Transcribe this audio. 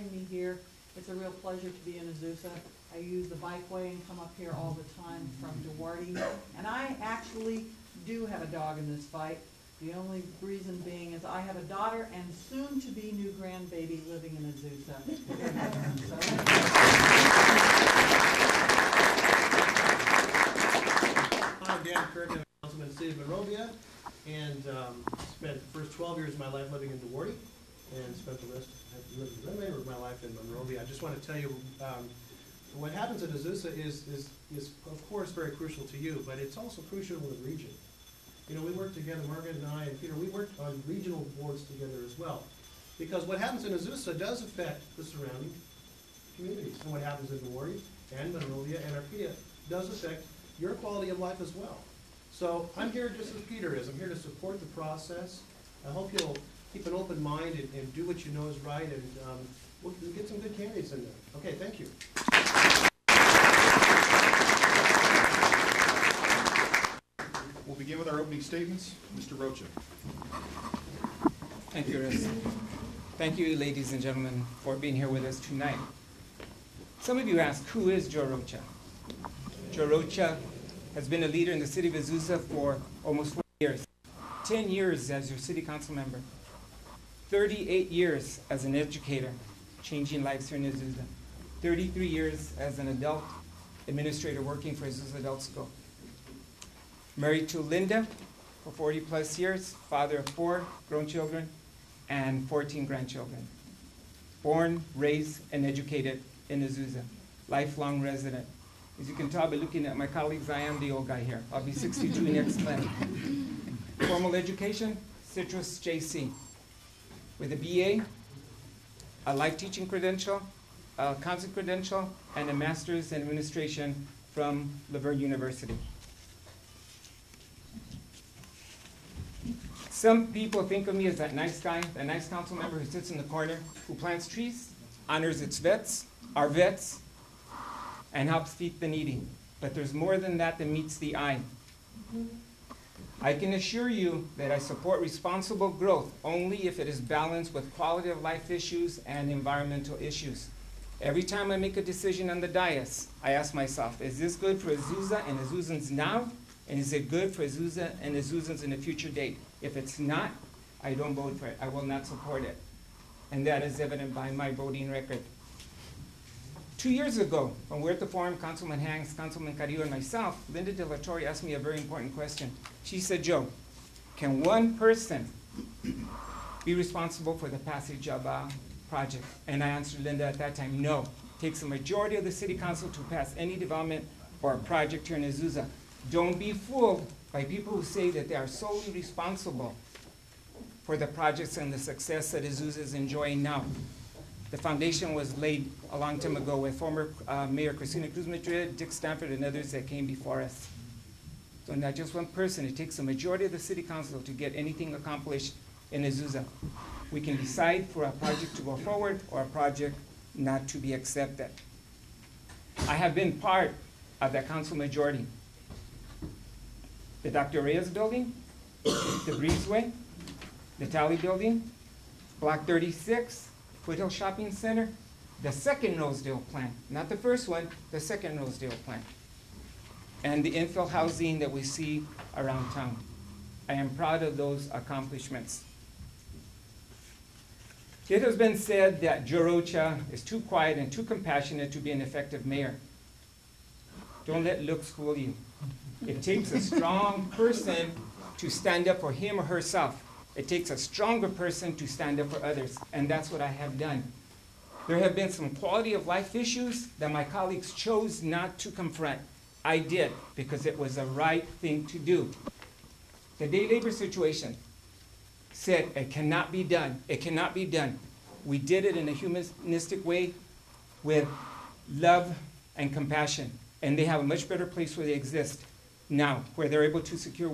having me here. It's a real pleasure to be in Azusa. I use the bikeway and come up here all the time from Dierking. And I actually do have a dog in this fight. The only reason being is I have a daughter and soon-to-be new grandbaby living in Azusa. I'm Dan Kirk, I'm a councilman in the city of Monrovia, and spent the first 12 years of my life living in Dierking, and spent the rest of my life in Monrovia. I just want to tell you, what happens at Azusa is of course very crucial to you, but it's also crucial to the region. You know, we work together, Margaret and I and Peter, we work on regional boards together as well. Because what happens in Azusa does affect the surrounding communities. And what happens in Dierking and Monrovia and Arcadia does affect your quality of life as well. So I'm here just as Peter is. I'm here to support the process. I hope you'll keep an open mind and do what you know is right, and we'll get some good candidates in there. Okay, thank you. We'll begin with our opening statements. Mr. Rocha. Thank you, Riz. Thank you, ladies and gentlemen, for being here with us tonight. Some of you asked, who is Joe Rocha? Joe Rocha has been a leader in the city of Azusa for almost 40 years. 10 years as your city council member. 38 years as an educator, changing lives here in Azusa. 33 years as an adult administrator working for Azusa Adult School. Married to Linda for 40 plus years, father of 4 grown children and 14 grandchildren. Born, raised, and educated in Azusa. Lifelong resident. As you can tell by looking at my colleagues, I am the old guy here. I'll be 62 next month. Formal education, Citrus JC. With a BA, a life teaching credential, a counseling credential, and a master's in administration from Laverne University. Some people think of me as that nice guy, that nice council member who sits in the corner, who plants trees, honors its vets, our vets, and helps feed the needy. But there's more than that meets the eye. I can assure you that I support responsible growth only if it is balanced with quality of life issues and environmental issues. Every time I make a decision on the dais, I ask myself, is this good for Azusa and Azusans now? And is it good for Azusa and Azusans in a future date? If it's not, I don't vote for it. I will not support it. And that is evident by my voting record. 2 years ago, when we were at the forum, Councilman Hanks, Councilman Carrillo, and myself, Linda De La Torre asked me a very important question. She said, Joe, can one person be responsible for the passage of a project? And I answered Linda at that time, no. It takes a majority of the city council to pass any development or project here in Azusa. Don't be fooled by people who say that they are solely responsible for the projects and the success that Azusa is enjoying now. The foundation was laid a long time ago with former Mayor Cristina Cruz Madrid, Dick Stanford, and others that came before us. So not just one person, it takes a majority of the city council to get anything accomplished in Azusa. We can decide for a project to go forward or a project not to be accepted. I have been part of that council majority. The Dr. Reyes building, the Breezeway, the Tally building, Block 36, Foothill Shopping Center, the second Rosedale plant, not the first one, the second Rosedale plant, and the infill housing that we see around town. I am proud of those accomplishments. It has been said that Joe Rocha is too quiet and too compassionate to be an effective mayor. Don't let looks fool you. It takes a strong person to stand up for him or herself. It takes a stronger person to stand up for others, and that's what I have done. There have been some quality of life issues that my colleagues chose not to confront. I did, because it was the right thing to do. The day labor situation said it cannot be done. It cannot be done. We did it in a humanistic way with love and compassion, and they have a much better place where they exist now, where they're able to secure